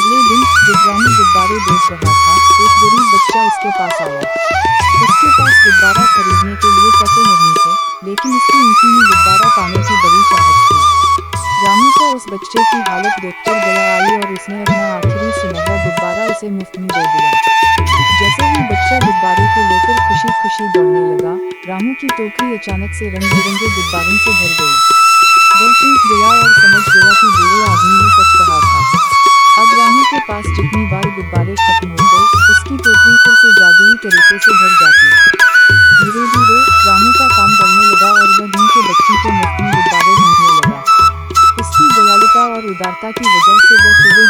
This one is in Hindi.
अगले दिन जब रामू गुब्बारे बेच रहा था, एक गरीब बच्चा उसके पास आया। उसके पास गुब्बारा खरीदने के लिए पैसे नहीं थे, लेकिन उसकी ऊँची में गुब्बारा पाने की बड़ी चाहत थी। रामू को उस बच्चे की हालत देखकर दया आई और उसने अपना आखिरी सुनहरा गुब्बारा उसे मुफ्त में दे दिया। जैसे ही बच्चा गुब्बारे को लेकर खुशी खुशी दौड़ने लगा, रामू की टोकरी अचानक से रंग बिरंगे गुब्बारों से भर गई। वह टूट गया और समझ गया कि बूढ़े आदमी ने सच कहा था। अब रामू के पास जितनी बार गुब्बारे खत्म होते, उसकी टोकरी फिर से जादुई तरीके से भर जाती। धीरे धीरे रामू का काम बढ़ने लगा और वह दिन के बच्चों को मुफ्त में गुब्बारे बांटने लगा। उसकी दयालुता और उदारता की वजह से वह पूरे